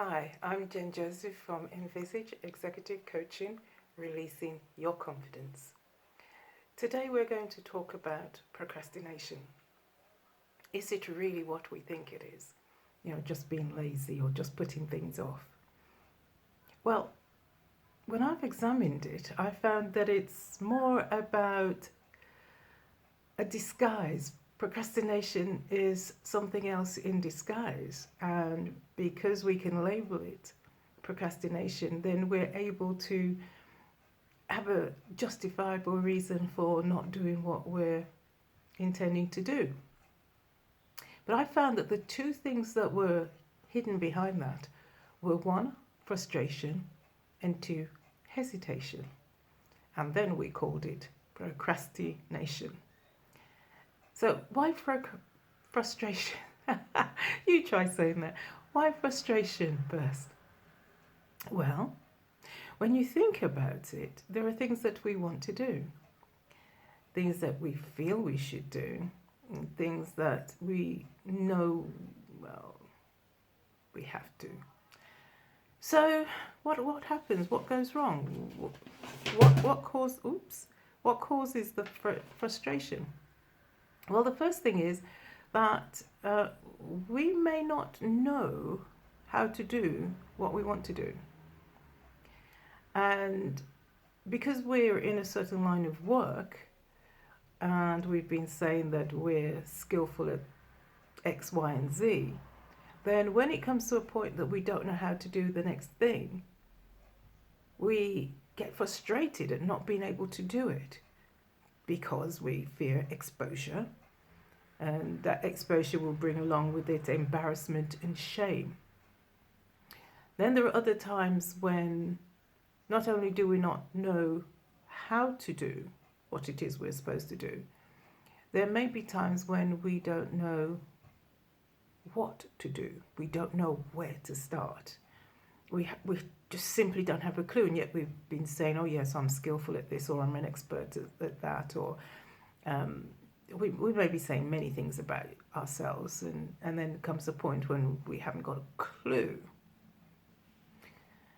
Hi, I'm Jen Joseph from Envisage Executive Coaching, Releasing Your Confidence. Today we're going to talk about procrastination. Is it really what we think it is? Just being lazy or just putting things off? Well, when I've examined it, I found that it's more about a disguise. Procrastination is something else in disguise, and because we can label it procrastination, then we're able to have a justifiable reason for not doing what we're intending to do. But I found that the two things that were hidden behind that were one, frustration, and two, hesitation. And then we called it procrastination. So why frustration? You try saying that. Why frustration first? Well, when you think about it, there are things that we want to do, things that we feel we should do, and things that we know, well, we have to. So what happens? What goes wrong? What causes the frustration? Well, the first thing is that we may not know how to do what we want to do. And because we're in a certain line of work, and we've been saying that we're skillful at X, Y, and Z, then when it comes to a point that we don't know how to do the next thing, we get frustrated at not being able to do it because we fear exposure, and that exposure will bring along with it embarrassment and shame. Then there are other times when not only do we not know how to do what it is we're supposed to do, there may be times when we don't know what to do. We don't know where to start. We just simply don't have a clue, and yet we've been saying, oh yes, I'm skillful at this, or I'm an expert at that, or we may be saying many things about ourselves, and then comes a point when we haven't got a clue.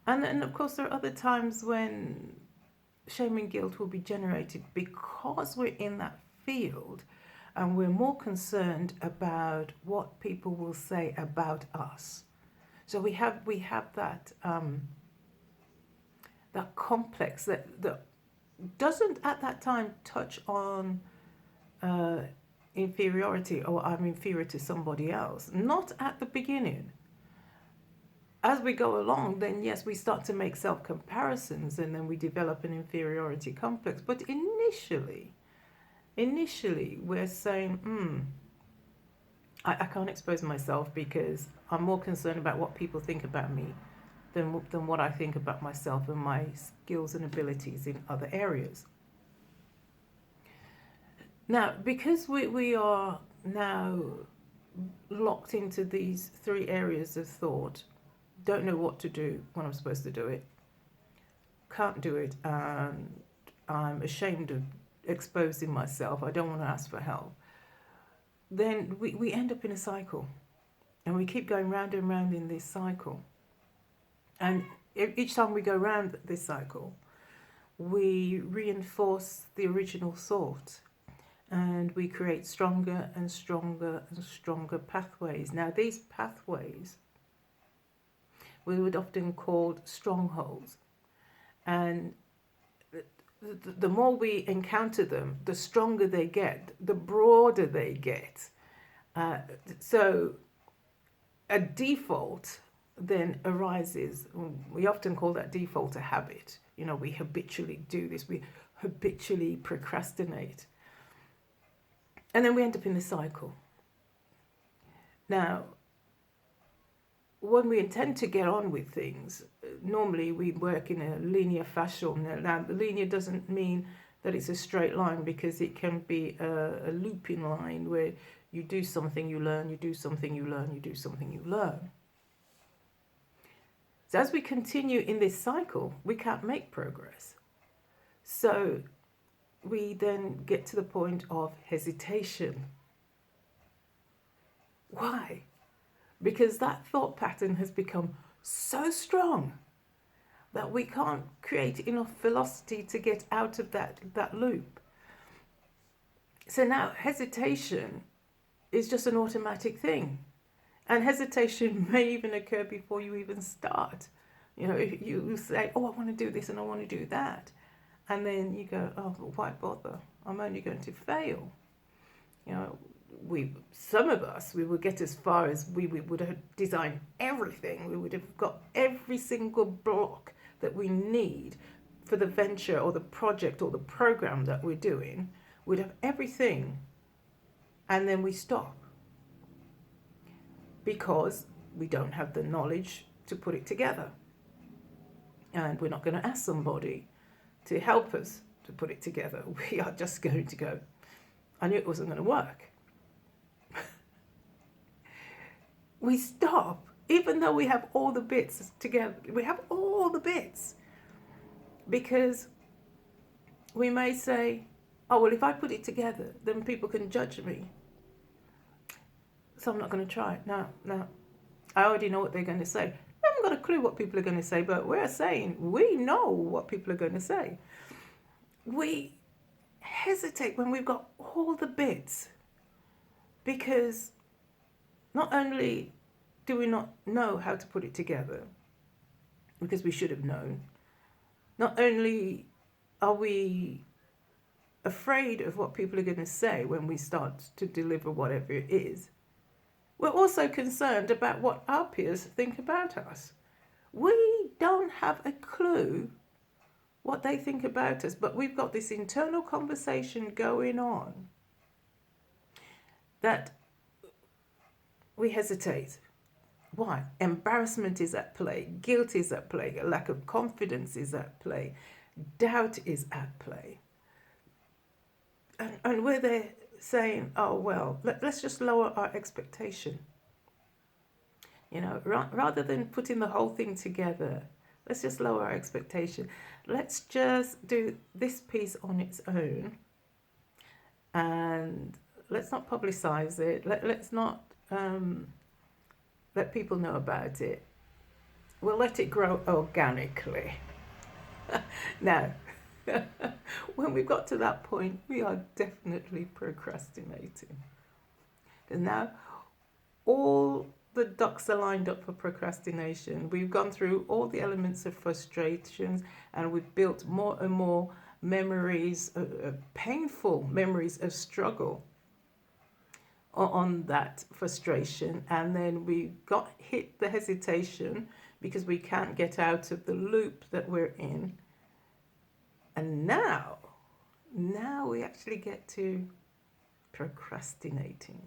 And then, of course, there are other times when shame and guilt will be generated because we're in that field and we're more concerned about what people will say about us. So we have that that complex that doesn't at that time touch on inferiority, or I'm inferior to somebody else. Not at the beginning. As we go along, then yes, we start to make self-comparisons, and then we develop an inferiority complex. But initially we're saying, I can't expose myself because I'm more concerned about what people think about me than what I think about myself and my skills and abilities in other areas. Now, because we are now locked into these three areas of thought, don't know what to do when I'm supposed to do it, can't do it, and I'm ashamed of exposing myself, I don't want to ask for help, then we end up in a cycle, and we keep going round and round in this cycle. And each time we go round this cycle, we reinforce the original thought, and we create stronger and stronger and stronger pathways. Now, these pathways we would often call strongholds, and the more we encounter them, the stronger they get, the broader they get. So a default then arises. We often call that default a habit. We habitually do this, we habitually procrastinate, and then we end up in the cycle. Now, when we intend to get on with things, normally we work in a linear fashion. Now, the linear doesn't mean that it's a straight line, because it can be a looping line where you do something, you learn, you do something, you learn, you do something, you learn. So as we continue in this cycle, we can't make progress. So we then get to the point of hesitation. Why? Because that thought pattern has become so strong that we can't create enough velocity to get out of that loop. So now hesitation is just an automatic thing. And hesitation may even occur before you even start. You know, if you say, oh, I want to do this and I want to do that. And then you go, oh, but why bother? I'm only going to fail. You know, some of us, we would get as far as we would have designed everything. We would have got every single block that we need for the venture or the project or the program that we're doing. We'd have everything, and then we stop because we don't have the knowledge to put it together. And we're not going to ask somebody to help us to put it together. We are just going to go, I knew it wasn't going to work. We stop, even though we have all the bits together. We have all the bits. Because we may say, oh, well, if I put it together, then people can judge me. So I'm not going to try it. No. I already know what they're going to say. I haven't got a clue what people are going to say, but we're saying we know what people are going to say. We hesitate when we've got all the bits, because not only do we not know how to put it together, because we should have known, not only are we afraid of what people are going to say when we start to deliver whatever it is, we're also concerned about what our peers think about us. We don't have a clue what they think about us, but we've got this internal conversation going on that we hesitate. Why? Embarrassment is at play, guilt is at play, a lack of confidence is at play, doubt is at play. And we're there saying, oh, well, let's just lower our expectation. You know, rather than putting the whole thing together, let's just lower our expectation. Let's just do this piece on its own, and let's not publicize it. Let's not let people know about it. We'll let it grow organically. Now, when we've got to that point, we are definitely procrastinating. And now all the ducks are lined up for procrastination. We've gone through all the elements of frustrations, and we've built more and more memories, painful memories of struggle on that frustration. And then we hit the hesitation because we can't get out of the loop that we're in. And now we actually get to procrastinating.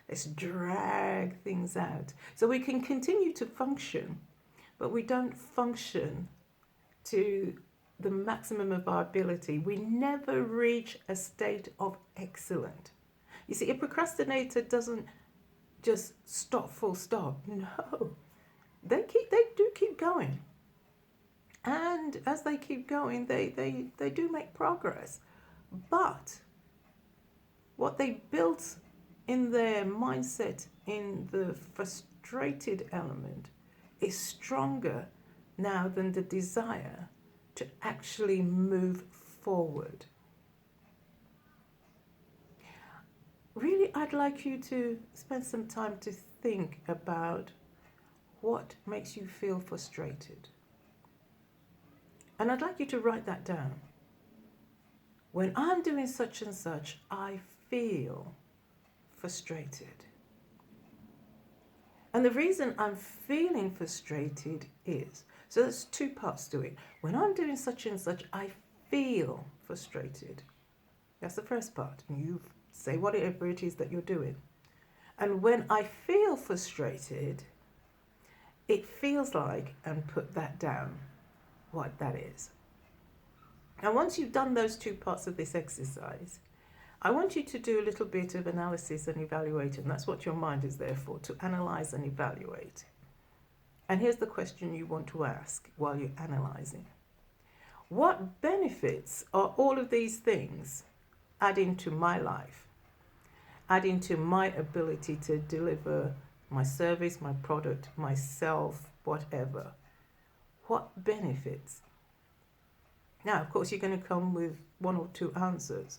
Let's drag things out. So we can continue to function, but we don't function to the maximum of our ability. We never reach a state of excellence. You see, a procrastinator doesn't just stop, full stop. No, they do keep going. And as they keep going, they do make progress. But what they built in their mindset, in the frustrated element, is stronger now than the desire to actually move forward. Really, I'd like you to spend some time to think about what makes you feel frustrated. And I'd like you to write that down. When I'm doing such and such, I feel frustrated. And the reason I'm feeling frustrated is, so there's two parts to it. When I'm doing such and such, I feel frustrated. That's the first part. And you say whatever it is that you're doing. And when I feel frustrated, it feels like, and put that down, what that is. And once you've done those two parts of this exercise, I want you to do a little bit of analysis and evaluation. That's what your mind is there for, to analyze and evaluate. And here's the question you want to ask while you're analyzing. What benefits are all of these things adding to my life, adding to my ability to deliver my service, my product, myself, whatever. What benefits? Now, of course, you're going to come with one or two answers.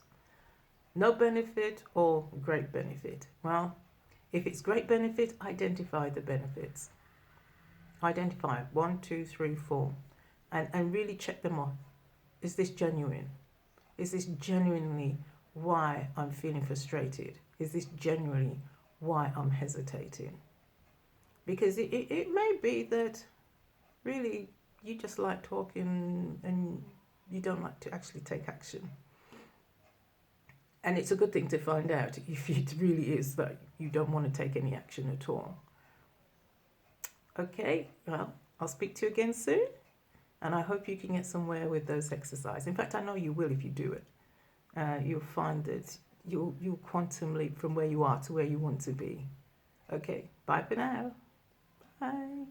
No benefit or great benefit. Well, if it's great benefit, identify the benefits. Identify 1, 2, 3, 4, and really check them off. Is this genuine? Is this genuinely why I'm feeling frustrated? Is this genuinely why I'm hesitating? Because it may be that really you just like talking and you don't like to actually take action. And it's a good thing to find out if it really is that you don't want to take any action at all. Okay, well, I'll speak to you again soon. And I hope you can get somewhere with those exercises. In fact, I know you will if you do it. You'll find that you'll quantum leap from where you are to where you want to be. Okay, bye for now. Bye.